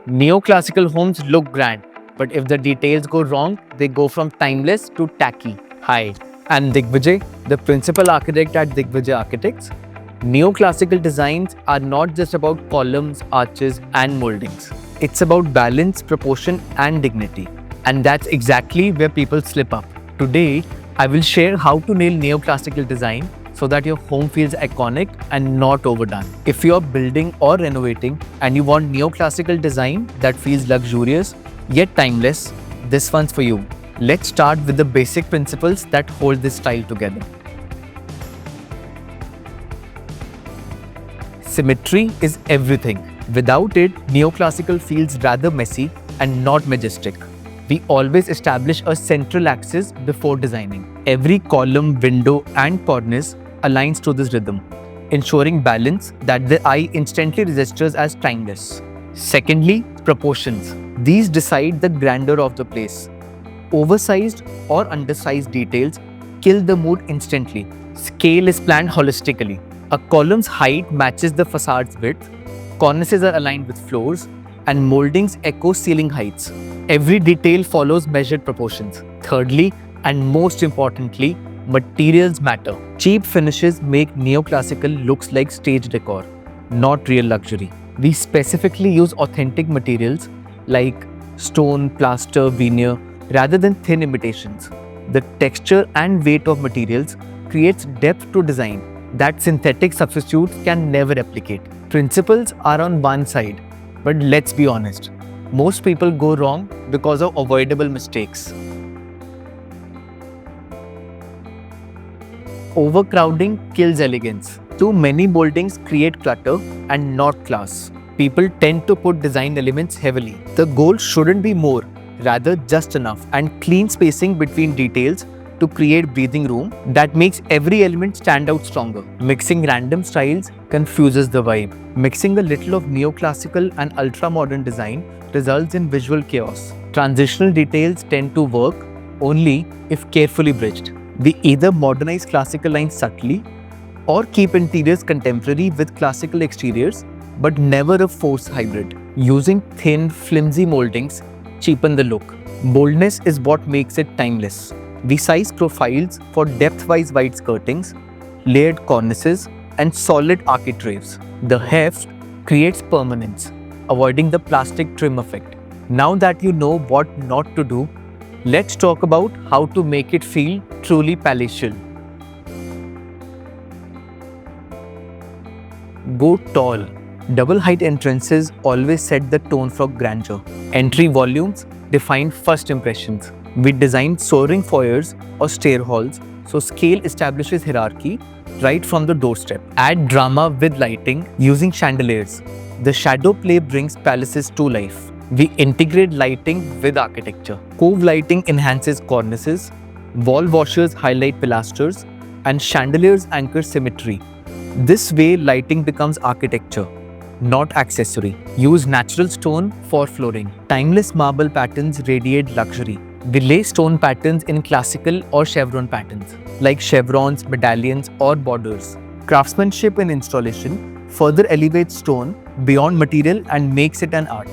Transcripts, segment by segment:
Neoclassical homes look grand, but if the details go wrong, they go from timeless to tacky. Hi, I'm Digvijay, the principal architect at Digvijay Architects. Neoclassical designs are not just about columns, arches, and moldings. It's about balance, proportion, and dignity. And that's exactly where people slip up. Today, I will share how to nail neoclassical design so that your home feels iconic and not overdone. If you're building or renovating and you want neoclassical design that feels luxurious yet timeless, this one's for you. Let's start with the basic principles that hold this style together. Symmetry is everything. Without it, neoclassical feels rather messy and not majestic. We always establish a central axis before designing. Every column, window, and cornice aligns to this rhythm, ensuring balance that the eye instantly registers as timeless. Secondly, proportions. These decide the grandeur of the place. Oversized or undersized details kill the mood instantly. Scale is planned holistically. A column's height matches the facade's width, cornices are aligned with floors, and moldings echo ceiling heights. Every detail follows measured proportions. Thirdly, and most importantly, materials matter. Cheap finishes make neoclassical looks like stage decor, not real luxury. We specifically use authentic materials like stone, plaster, veneer, rather than thin imitations. The texture and weight of materials creates depth to design that synthetic substitutes can never replicate. Principles are on one side, but let's be honest, most people go wrong because of avoidable mistakes. Overcrowding kills elegance. Too many moldings create clutter and not class. People tend to put design elements heavily. The goal shouldn't be more, rather just enough, and clean spacing between details to create breathing room that makes every element stand out stronger. Mixing random styles confuses the vibe. Mixing a little of neoclassical and ultra-modern design results in visual chaos. Transitional details tend to work only if carefully bridged. We either modernize classical lines subtly or keep interiors contemporary with classical exteriors, but never a forced hybrid. Using thin, flimsy moldings cheapen the look. Boldness is what makes it timeless. We size profiles for depth-wise wide skirtings, layered cornices, and solid architraves. The heft creates permanence, avoiding the plastic trim effect. Now that you know what not to do, let's talk about how to make it feel truly palatial. Go tall. Double height entrances always set the tone for grandeur. Entry volumes define first impressions. We design soaring foyers or stair halls, so scale establishes hierarchy right from the doorstep. Add drama with lighting using chandeliers. The shadow play brings palaces to life. We integrate lighting with architecture. Cove lighting enhances cornices, wall washers highlight pilasters, and chandeliers anchor symmetry. This way, lighting becomes architecture, not accessory. Use natural stone for flooring. Timeless marble patterns radiate luxury. We lay stone patterns in classical or chevron patterns, like chevrons, medallions, or borders. Craftsmanship in installation further elevates stone beyond material and makes it an art.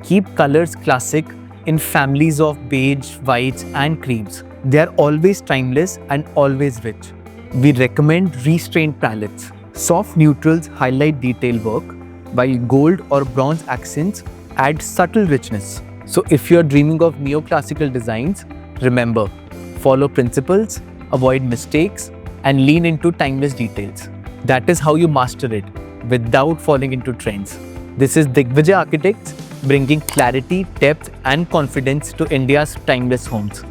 Keep colors classic in families of beige, whites, and creams. They are always timeless and always rich. We recommend restrained palettes. Soft neutrals highlight detail work, while gold or bronze accents add subtle richness. So if you're dreaming of neoclassical designs, remember, follow principles, avoid mistakes, and lean into timeless details. That is how you master it without falling into trends. This is Digvijay Architects, bringing clarity, depth, and confidence to India's timeless homes.